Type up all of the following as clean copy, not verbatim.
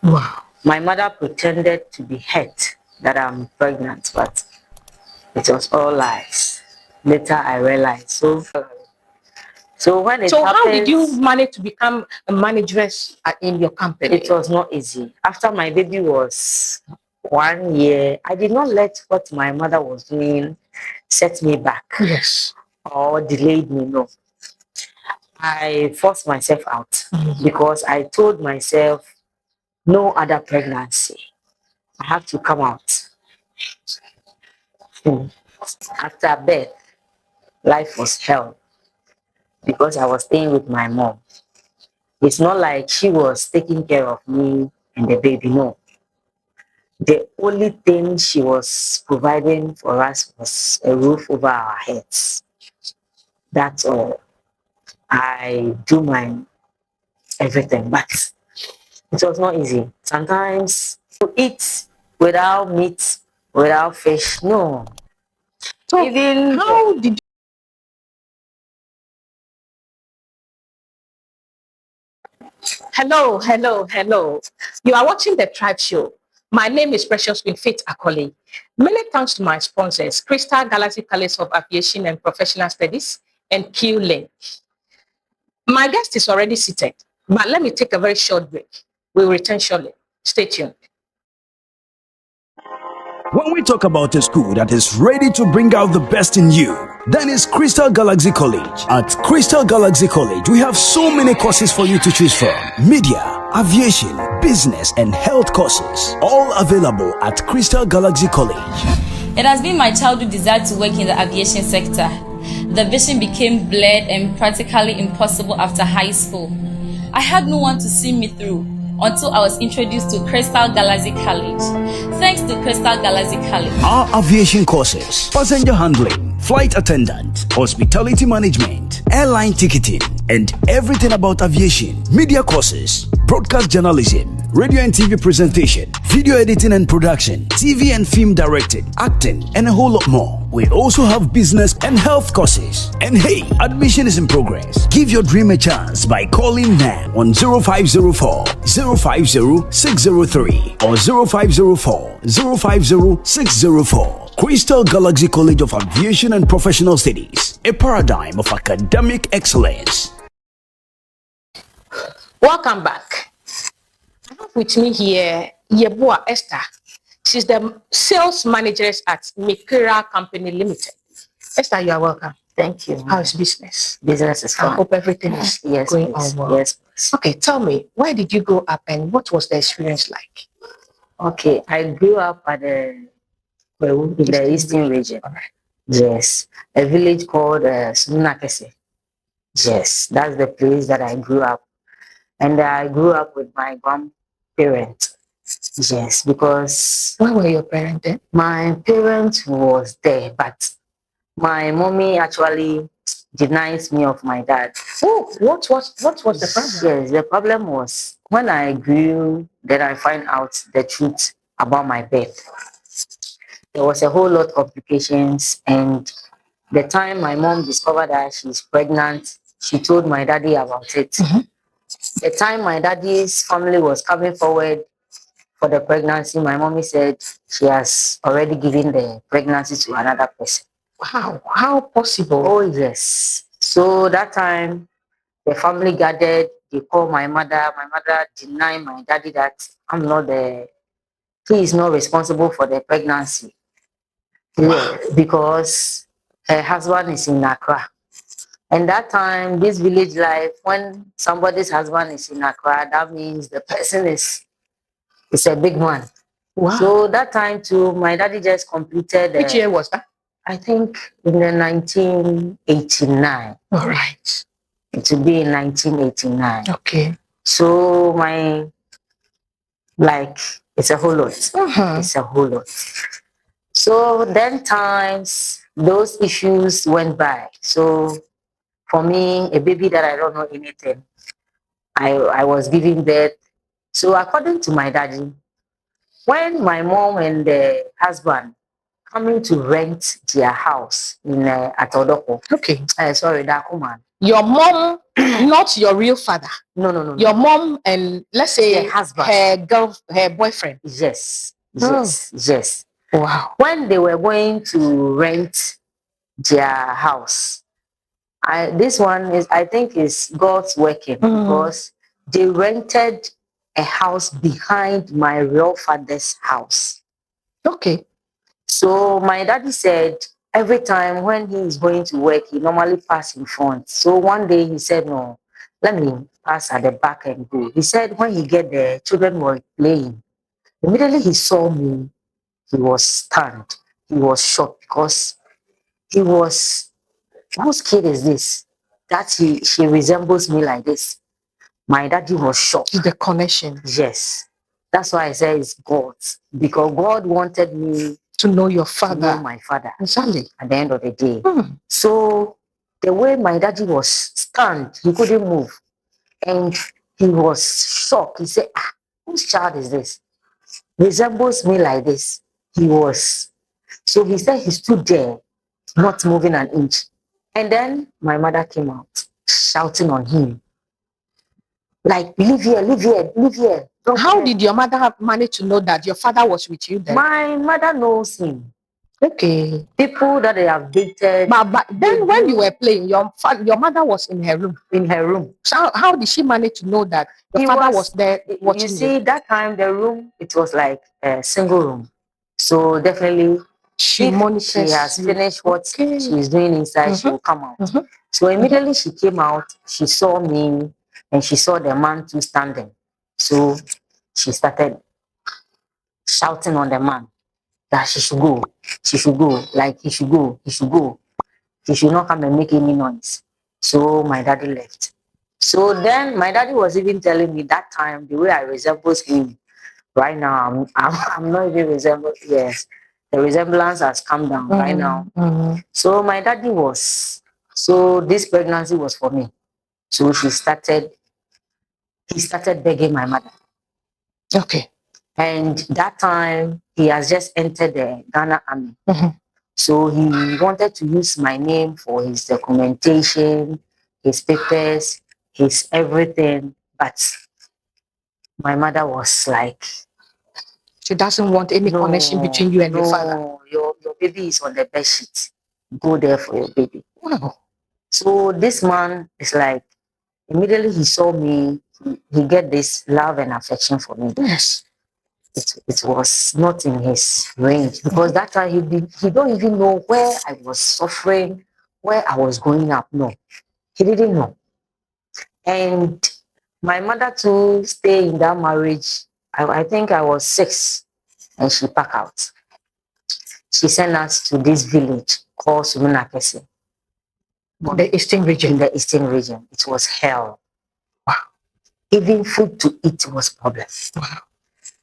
Wow. My mother pretended to be hurt that I'm pregnant, but it was all lies. Later, I realized. So when it So how did you happens, manage to become a manageress in your company? it was not easy. After my baby was 1 year, I did not let what my mother was doing set me back. Yes. Or delayed me. No, I forced myself out because I told myself no other pregnancy. I have to come out. After birth, life was hell because I was staying with my mom. It's not like she was taking care of me and the baby. No, the only thing she was providing for us was a roof over our heads. That's all. I do my everything, but it was not easy. Sometimes to eat without meat, without fish, no. So Even how did Hello. You are watching the Tribe Show. My name is Precious with Faith Akoli. Many thanks to my sponsors, Crystal Galaxy College of Aviation and Professional Studies and Q-Link. My guest is already seated, but let me take a very short break. We'll return shortly. Stay tuned. When we talk about a school that is ready to bring out the best in you, then it's Crystal Galaxy College. At Crystal Galaxy College, we have so many courses for you to choose from. Media, aviation, business, and health courses. All available at Crystal Galaxy College. It has been my childhood desire to work in the aviation sector. The vision became blurred and practically impossible after high school. I had no one to see me through until I was introduced to Crystal Galaxy College. Thanks to Crystal Galaxy College. Our aviation courses: passenger handling, flight attendant, hospitality management, airline ticketing, and everything about aviation. Media courses: broadcast journalism, radio and TV presentation, video editing and production, TV and film directing, acting, and a whole lot more. We also have business and health courses. And hey, admission is in progress. Give your dream a chance by calling now on 0504 050 603 or 0504 050 604. Crystal Galaxy College of Aviation and Professional Studies, a paradigm of academic excellence. Welcome back. I have with me here Yeboah Esther. She's the sales manager at Mikira Company Limited. Esther, you are welcome. thank you. How's business? Business is I fine. hope everything is going on well. Yes, please. Okay, tell me, where did you grow up and what was the experience like? Okay, I grew up at in the eastern region. All right. Yes, a village called Sunakese. Yes, that's the place that I grew up. And I grew up with my grandparents. Yes, because Where were your parents then? my parents was there, but my mommy actually denies me of my dad. Oh, what was the problem? Yes, the problem was when I grew, then I find out the truth about my birth. There was a whole lot of complications, and the time my mom discovered that she's pregnant, she told my daddy about it. The time my daddy's family was coming forward for the pregnancy, my mommy said she has already given the pregnancy to another person. Wow, how possible? Oh, yes. So that time, the family gathered, they called my mother. My mother denied my daddy that he is not responsible for the pregnancy. Wow. Because her husband is in Accra. And that time, this village life, when somebody's husband is in Accra, that means the person is a big man. Wow. So that time too, my daddy just completed. Which year was that? I think in the 1989. All right. It will be in 1989. Okay. So it's a whole lot. It's a whole lot. So then times, those issues went by. So for me, a baby that I don't know anything, I was giving birth. So according to my daddy, when my mom and the husband coming to rent their house in Atodoko, Okay. sorry, Dakuman. Your mom, not your real father. No. Your mom and let's say The husband. her boyfriend. Yes. Oh. Yes. Wow. When they were going to rent their house, this one is, I think, is God's working, because they rented a house behind my real father's house. Okay. So my daddy said every time when he is going to work, he normally pass in front. So one day he said, no, let me pass at the back and go. He said when he get there, children were playing. Immediately he saw me, he was stunned. He was shocked because he was, whose kid is this? That she resembles me like this. My daddy was shocked. The connection. Yes. That's why I say it's God. Because God wanted me to know your to father. know my father. Exactly. At the end of the day. So the way my daddy was stunned, he couldn't move. And he was shocked. He said, whose child is this? Resembles me like this. He was. So he said he stood there, not moving an inch. And then my mother came out, shouting on him. Like, leave here, leave here, leave here. How did your mother manage to know that your father was with you then? My mother knows him. Okay. People that they have dated. But then when you were playing, your mother was in her room. In her room. So how did she manage to know that your father was there watching you? See, that time the room, it was like a single room. So definitely, she has finished what she's doing inside, she will come out. So immediately she came out, she saw me, and she saw the man too standing. So she started shouting on the man that she should go, like he should go, he should not come and make any noise. So my daddy left. So then my daddy was even telling me that time the way I resembles him. Right now, I'm not even resemble. Yes, the resemblance has come down right now. So my daddy was. So this pregnancy was for me. So he started begging my mother. Okay. And that time he has just entered the Ghana Army. So he wanted to use my name for his documentation, his papers, his everything. But my mother was like, she doesn't want any connection between you and your father. Your baby is on the bed sheet. Go there for your baby. Wow. So this man is like, immediately he saw me, he get this love and affection for me. Yes. It was not in his range, because that time he don't even know where I was suffering, where I was growing up. No, he didn't know. And my mother too stay in that marriage. I think I was 6 and she packed out. She sent us to this village called Sumunakese. The Eastern region. In the Eastern region. It was hell. Wow. Even food to eat was problem. Wow.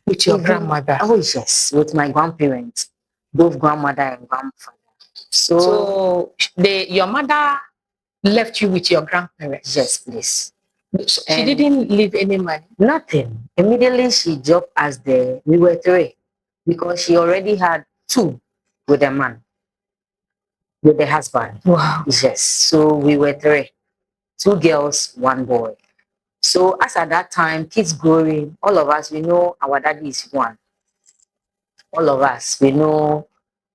With your grandmother? Oh yes, with my grandparents. Both grandmother and grandfather. So your mother left you with your grandparents? Yes, please. So she didn't leave any money? Nothing. Immediately she dropped us there. We were 3 because she already had 2 with the man, with the husband. Wow. Yes. So we were 3. 2 girls, 1 boy. So as at that time, kids growing, all of us, we know our daddy is one. All of us, we know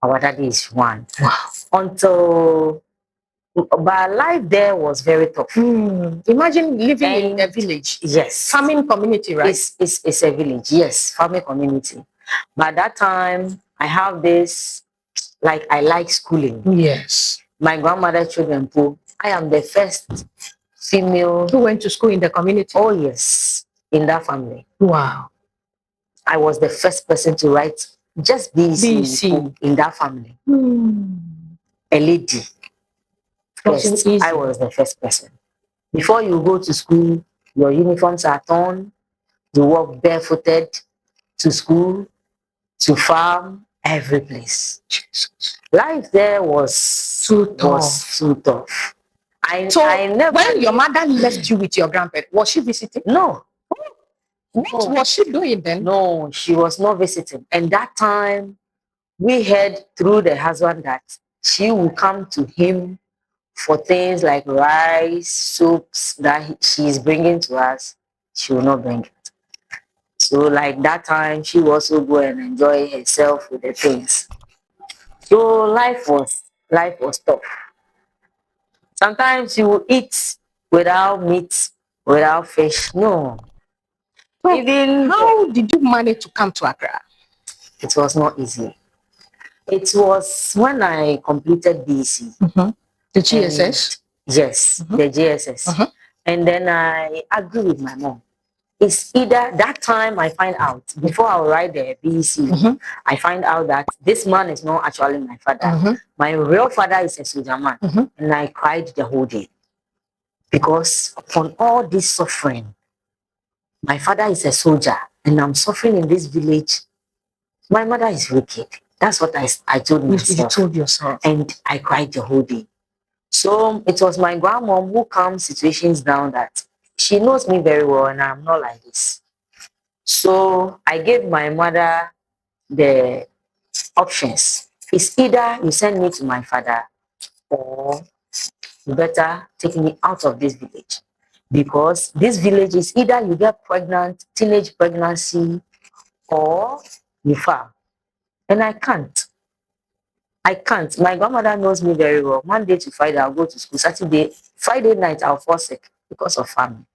our daddy is one. Wow. But life there was very tough. Imagine living in a village. Yes. Farming community, right? It's a village. Yes, farming community. But that time, I have this, like, I like schooling. Yes. My grandmother children, I am the first female who went to school in the community. Oh yes, in that family. Wow. I was the first person to write just BC in that family. A lady. First, I was the first person. Before you go to school, your uniforms are torn. You walk barefooted to school, to farm, every place. Life there was too tough. I never. When your mother left you with your grandparents, was she visiting? No. What was she doing then? No, she was not visiting. And that time, we heard through the husband that she will come to him for things like rice, soups that she's bringing to us, she will not bring it. So like that time, she will also go and enjoy herself with the things. So life was tough. Sometimes you will eat without meat, without fish. No, So even how did you manage to come to Accra? it was not easy. It was when I completed BC. The GSS? Yes, the JSS. And then I agreed with my mom. It's either that time I find out before I write the BC, I find out that this man is not actually my father. My real father is a soldier man. And I cried the whole day. Because upon all this suffering, my father is a soldier and I'm suffering in this village. My mother is wicked. That's what I told myself. You told yourself. And I cried the whole day. So it was my grandmom who calmed situations down that she knows me very well and I'm not like this. So I gave my mother the options. It's either you send me to my father or you better take me out of this village. Because this village is either you get pregnant, teenage pregnancy, or you farm. And I can't. I can't. My grandmother knows me very well. Monday to Friday, I'll go to school. Friday night, I'll fall sick because of famine.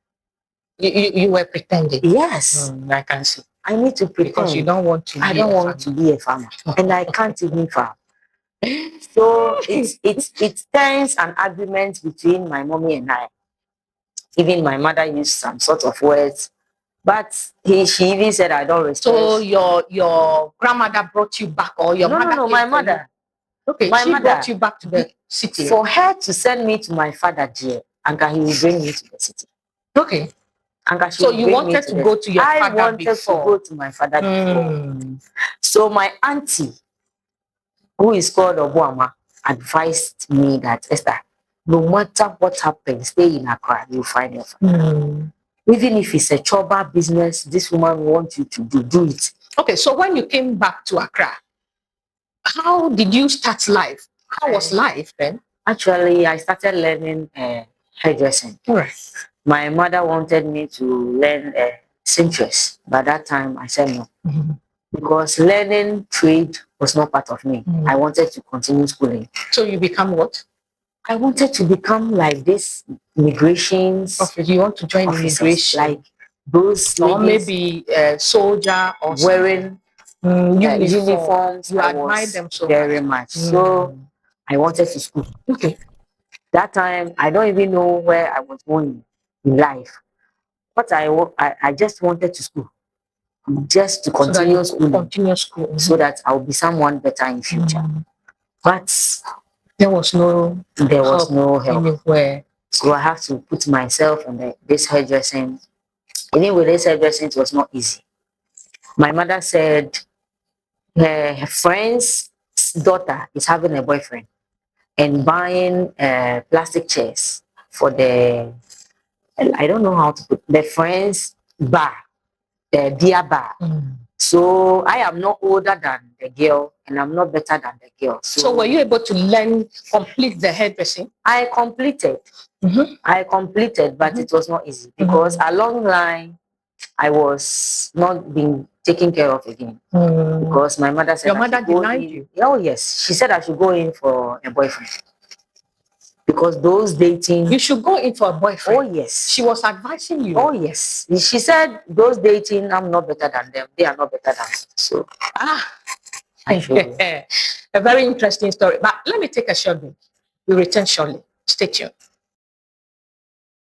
You were pretending? Yes. I can see. I need to pretend. Because you don't want to I don't want to be a farmer. And I can't even farm. So it turns an argument between my mommy and I. Even my mother used some sort of words. But she even said, I don't respect. So your grandmother brought you back, or your mother? No, my mother. Okay, my she mother brought you back to the city. For her to send me to my father, dear, and he will bring me to the city. Okay. So you wanted to go to your father before? I wanted to go to my father before. So my auntie, who is called Obuama, advised me that, Esther, no matter what happens, stay in Accra, you'll find your father. Even if it's a chopper business, this woman wants you to do it. Okay, so when you came back to Accra, how did you start life? How was life then? Actually, I started learning hairdressing. Right. My mother wanted me to learn seamstress. By that time, I said no. Because learning trade was not part of me. I wanted to continue schooling. So you become what? I wanted to become like this immigrations. You want to join officers, immigration? like those or ladies maybe a soldier or wearing uniforms. You admire them so very much. So I wanted to school. Okay. That time, I don't even know where I was going in life. But I just wanted to school. Just to continue schooling. So that I'll be someone better in future. But there was no help anywhere. So I have to put myself in this hairdressing. Even with this hairdressing, it was not easy. My mother said her friend's daughter is having a boyfriend and buying plastic chairs for I don't know how to put the friend's bar, the beer bar. So I am not older than the girl and I'm not better than the girl. So were you able to complete the hairdressing? I completed. I completed, but it was not easy because along the line, I was not being taken care of again. Because my mother said, your mother denied you? Oh, yes. She said I should go in for a boyfriend. Because those dating... You should go in for a boyfriend? Oh, yes. She was advising you? Oh, yes. She said, those dating, I'm not better than them. They are not better than me. So... A very interesting story. But let me take a short break. We return shortly. Stay tuned.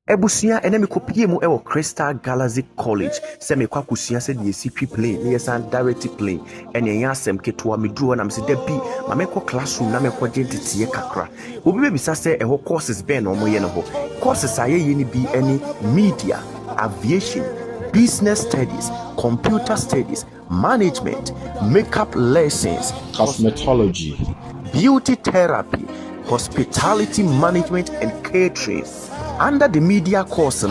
Ebusua ene me kopie mu ewo Crystal Galaxy College se me kwa kusua se de CP plane ne yesan direct plane ene yan asem ketoa me duro na me se da bi ma me ko classroom na me ko gentitiye kakra obi be bisa se eho courses ben no moye ne ho courses ayeye ni bi ene media, aviation, business studies, computer studies, management, makeup lessons, cosmetology, beauty therapy, hospitality management and catering, Under the media course,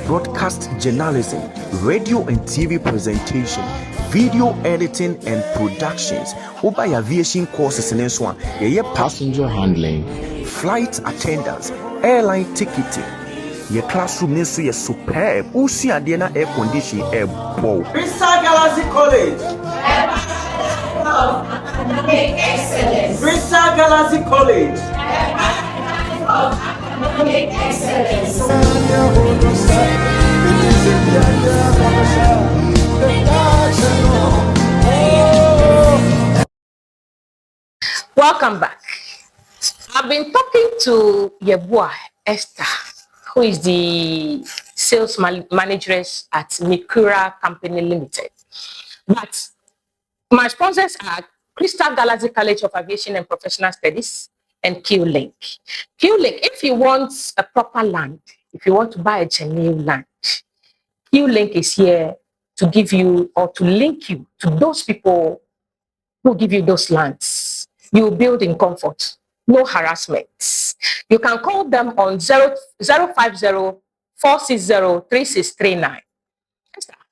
broadcast journalism, radio and TV presentation, video editing and productions. Over aviation courses in this one, passenger handling, flight attendants, airline ticketing. Your classroom needs to be superb. Usi Adiana air condition air bow. Crystal Galaxy College. Crystal Galaxy College. Welcome back. I've been talking to Yeboah, Esther, who is the sales manageress at Mikura Company Limited. But my sponsors are Crystal Galaxy College of Aviation and Professional Studies and Q-Link. Q-Link, if you want a proper land, if you want to buy a genuine land, Q-Link is here to give you or to link you to those people who give you those lands. You build in comfort, no harassment. You can call them on 050-460-3639.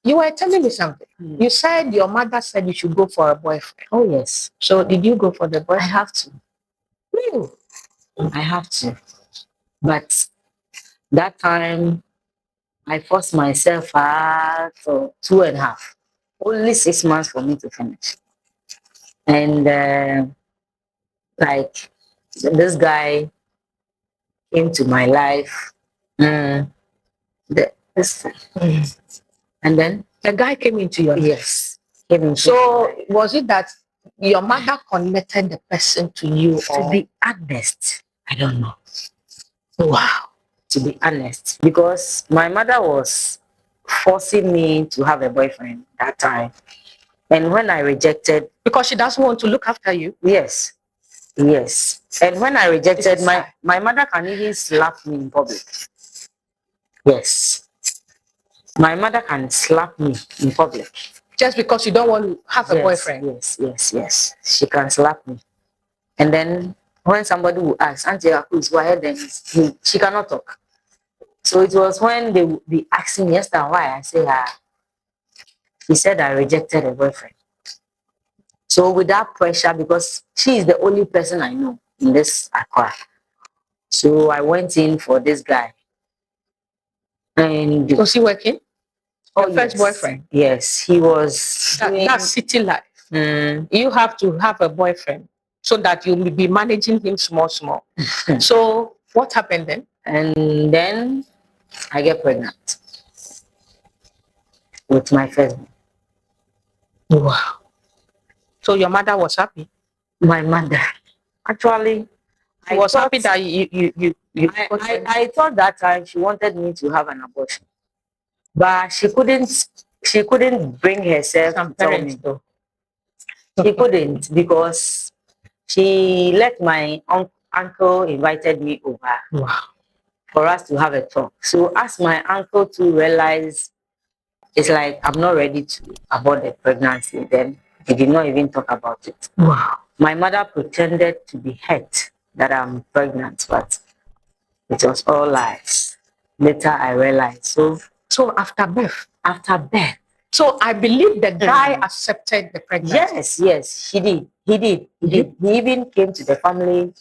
You were telling me something. You said your mother said you should go for a boyfriend. Oh, yes. So did you go for the boyfriend? I have to. I have to. But that time, I forced myself for 2.5. Only 6 months for me to finish. And like this guy came to my life. And then the guy came into your life. yes. Came into So was it that your mother connected the person to you? to be honest, I don't know. Wow. To be honest, because my mother was forcing me to have a boyfriend that time. And when I rejected, Because she doesn't want to look after you. yes. And when I rejected, This is my mother can even slap me in public. Yes. My mother can slap me in public. Just because you don't want to have a boyfriend. Yes. She can slap me. And then when somebody will ask, Auntie Aku's why, then she cannot talk. So it was when they would be asking me, Esther, why? I say, she said I rejected a boyfriend. So with that pressure, because she is the only person I know in this Accra. So I went in for this guy. And Was he working? Your first yes. boyfriend? Yes, he was. That's city life. Mm, You have to have a boyfriend so that you will be managing him small. So what happened then? and then I get pregnant with my first. Wow. So your mother was happy? My mother. Actually, She was happy that I thought that time she wanted me to have an abortion, but she couldn't bring herself to tell me. though. She couldn't, because she let my uncle invited me over Wow. for us to have a talk. So as my uncle to realize it's like I'm not ready to abort the pregnancy, then he did not even talk about it. Wow. My mother pretended to be hurt that I'm pregnant, but it was all lies. Later I realized. So after birth. After birth. So I believe the guy accepted the pregnancy. Yes, he did. He even came to the family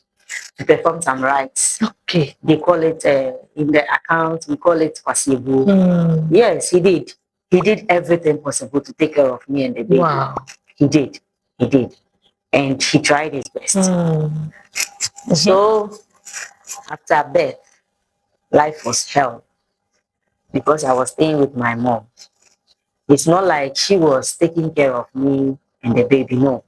to perform some rites. Okay. They call it in the account, we call it pasibu. Yes, he did. He did everything possible to take care of me and the baby. Wow. He did. And he tried his best. So after birth, life was hell because I was staying with my mom. It's not like she was taking care of me and the baby, no.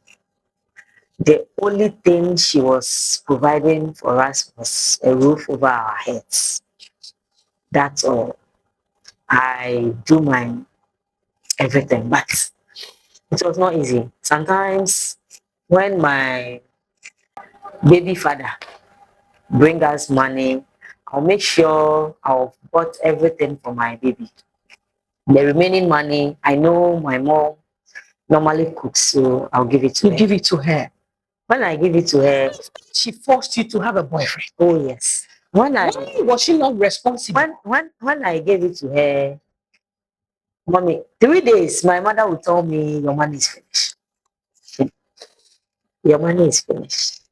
The only thing she was providing for us was a roof over our heads. That's all. I do my everything, but it was not easy. Sometimes when my baby father bring us money, I'll make sure I'll bought everything for my baby. The remaining money, I know my mom normally cooks, so I'll give it to her. Give it to her. When I give it to her, She forced you to have a boyfriend. oh yes. Why was she not responsible? when I gave it to her, mommy, 3 days, my mother would tell me your money is finished. Your money is finished.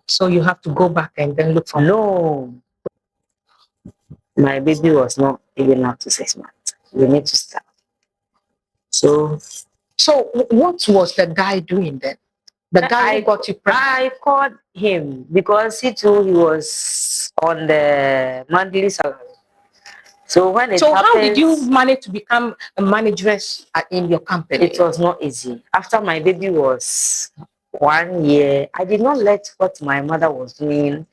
So you have to go back and then look for No, my baby was not even up to 6 months. We need to start. So what was the guy doing then? The guy who got you pregnant? I called him because he was on the monthly salary. So when it happens, how did you manage to become a manageress in your company? It was not easy. After my baby was 1 year, I did not let what my mother was doing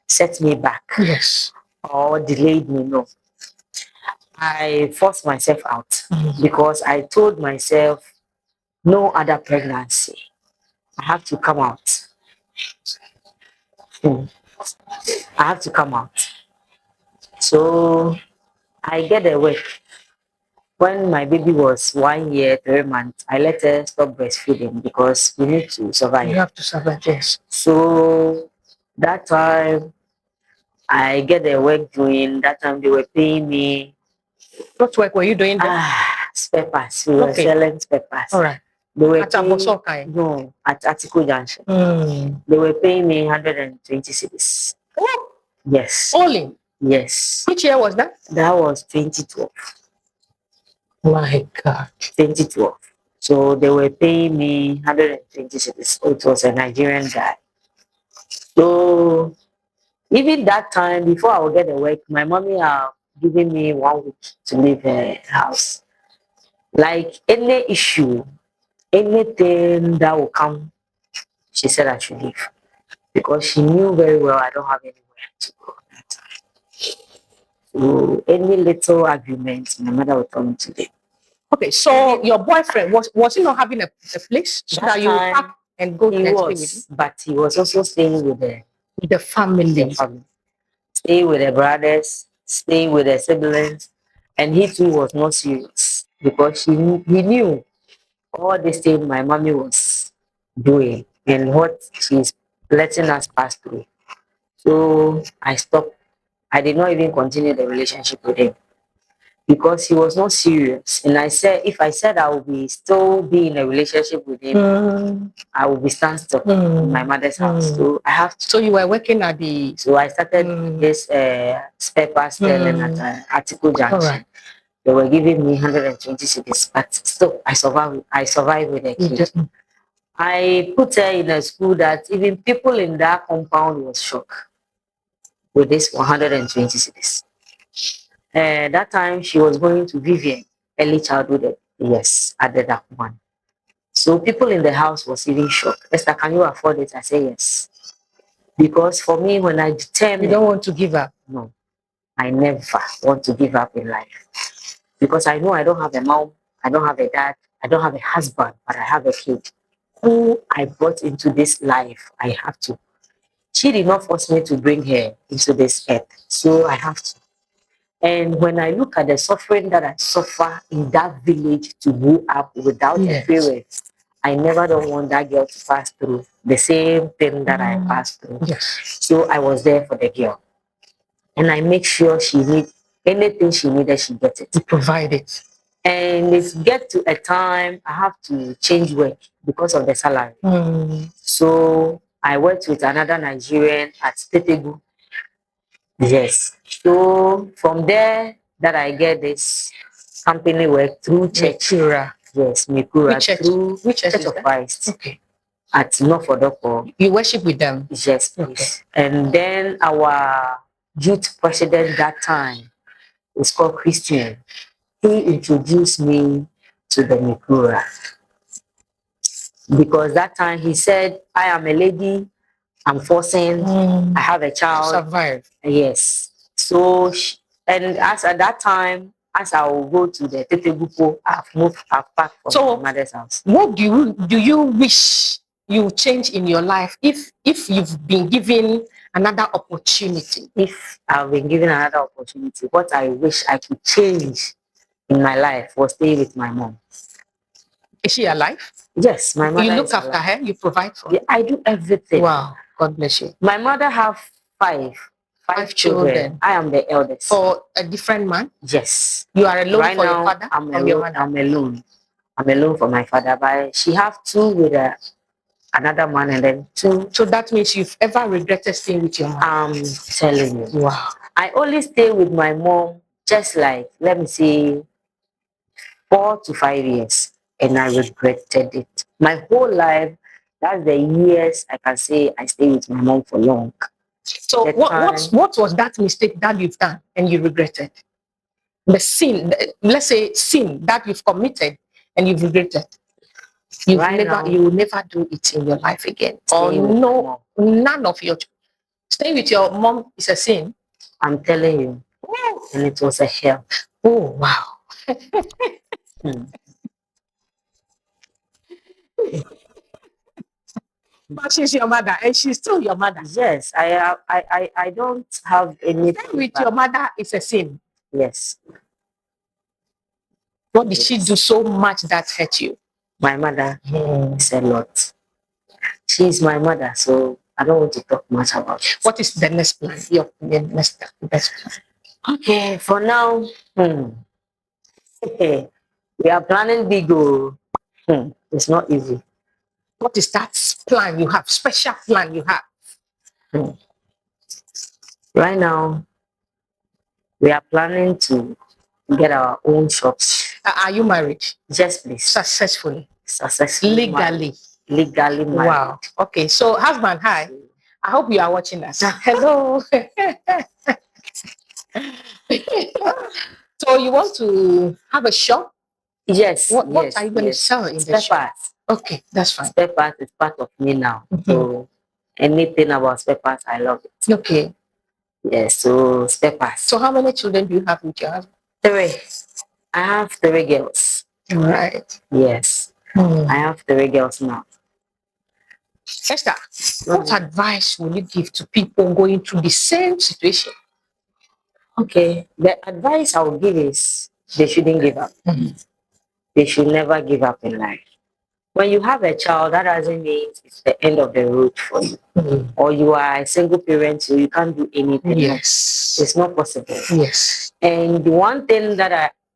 set me back. Yes. Or delayed me. No. I forced myself out because I told myself no other pregnancy. I have to come out. I have to come out. So I get a work. When my baby was 1 year, 3 months, I let her stop breastfeeding because we need to survive. You have to survive, yes. So that time I get the work doing. That time they were paying me. What work were you doing then? Spare parts. We were selling spare parts. All right. They were At paying, no, at Article Junction. They were paying me 120 cedis. Oh. Yes. Only? Yes. Which year was that? That was 2012. My God. 2012. So they were paying me 120 cedis. It was a Nigerian guy. So even that time, before I would get the work, my mommy given me 1 week to leave her house. Like any issue, anything that will come, she said I should leave. Because she knew very well I don't have anywhere to go at that time. So any little argument, my mother would tell me to leave. Okay, so your boyfriend, was he not having a place so that you would pack and go He and stay with was, but he was also staying with the family. Staying with the brothers, staying with the siblings, and he too was not serious because he knew all this thing my mommy was doing and what she's letting us pass through. So I stopped. I did not even continue the relationship with him because he was not serious. And I said, if I said I would still be in a relationship with him, I would be standstill in my mother's house. So I have to. So you were working at the. So I started this spare parts selling at Article Junction. They were giving me 120 cedis, but still I survived. I survived with a kid. I put her in a school that even people in that compound was shocked with this 120 cedis. That time she was going to Vivian early childhood. Yes, at that one. So people in the house was even shocked. Esther, can you afford it? I say yes. Because for me, when I determine, you don't want to give up. No, I never want to give up in life. Because I know I don't have a mom, I don't have a dad, I don't have a husband, but I have a kid who I brought into this life. I have to. She did not force me to bring her into this earth, so I have to. And when I look at the suffering that I suffer in that village to grow up without a parent, I never don't want that girl to pass through the same thing that I passed through. Yes. So I was there for the girl. And I make sure she needs anything she needed, she gets it. You provide it. And it get to a time I have to change work because of the salary. So I worked with another Nigerian at Tetegu. Yes. So from there that I get this company work through church. Mikura. Yes, Mikura. Which church? Through Which Church of Christ. Okay. At Norfolk. You worship with them? Yes, please. Okay. And then our youth president that time is called Christian. He introduced me to the Mikura. Because that time he said, I am a lady, I'm forcing, I have a child. Survive. Yes. So, and as at that time, as I will go to the Tetegupo, I've packed from my mother's house. What do you wish you change in your life if you've been given another opportunity? If I've been given another opportunity, what I wish I could change in my life was stay with my mom. Is she alive? Yes, my mother. You look after her, you provide for her? Yeah, I do everything. Wow, God bless you. My mother have five 5 children. I am the eldest. For a different man? Yes. You are alone Right for now, your father? I'm Or your alone. mother? I'm alone. I'm alone for my father, but she have 2 with another man, and then 2. So that means you've ever regretted staying with your mom? I'm telling you. Wow. I only stay with my mom just like, let me say, 4 to 5 years, and I regretted it. My whole life, that's the years I can say I stay with my mom for long. So what was that mistake that you've done and you regretted? The sin, let's say sin that you've committed and you've regretted. You will never do it in your life again. Or no, none of your staying with your mom is a sin. I'm telling you. And it was a hell. Oh wow. But she's your mother and she's still your mother. Yes, I don't have any. Staying with your mother is a sin. Yes. What did she do so much that hurt you? My mother is a lot. She's my mother, so I don't want to talk much about it. What is the next plan? Your next best plan? Okay, for now, we are planning big. It's not easy. What is that plan you have? Special plan you have? Right now, we are planning to get our own shops. Are you married? Yes, please. Successfully? Legally. Married. Legally married. Wow. Okay, so husband, hi. I hope you are watching us. Hello. So you want to have a shop? Yes. What are you going to sell in the shop? Parts. Okay, that's fine. Spare parts is part of me now. So anything about spare parts, I love it. Okay. Yes, so spare parts. So how many children do you have with your husband? 3. I have 3 girls. Right. Yes. I have 3 girls now. Esther, what advice will you give to people going through the same situation? Okay, the advice I would give is they shouldn't give up. They should never give up in life. When you have a child, that doesn't mean it's the end of the road for you. Or you are a single parent, so you can't do anything. Yes. It's not possible. Yes. And the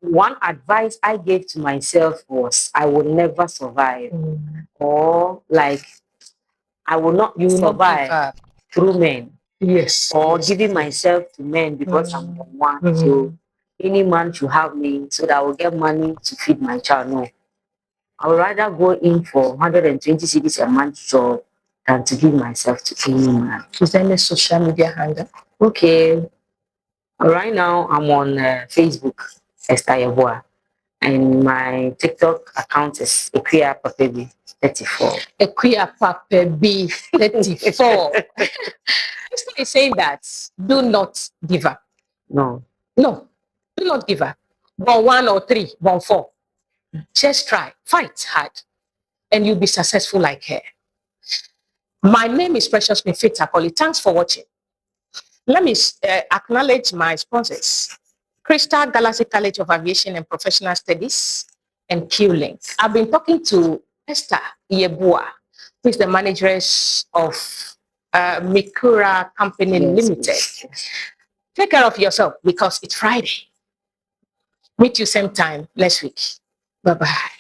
one advice I gave to myself was I will never survive. Or like I will not survive through men. Yes. Or giving myself to men because I'm the one. So any man should have me so that I will get money to feed my child. No. I would rather go in for 120 cedis a month job than to give myself to any man. Is there any social media handle? Okay. Right now, I'm on Facebook, Esther Yeboah. And my TikTok account is Equia Papebi 34. Equia Papebi 34. Esther is saying that do not give up. No. No, do not give up. 1 or 3, 4. Just try, fight hard, and you'll be successful like her. My name is Precious Queen Faith Akoli. Thanks for watching. Let me acknowledge my sponsors. Crystal Galaxy College of Aviation and Professional Studies and Q-Link. I've been talking to Esther Yeboah, who is the manageress of Mikura Company Limited. Take care of yourself because it's Friday. Meet you same time next week. Bye-bye.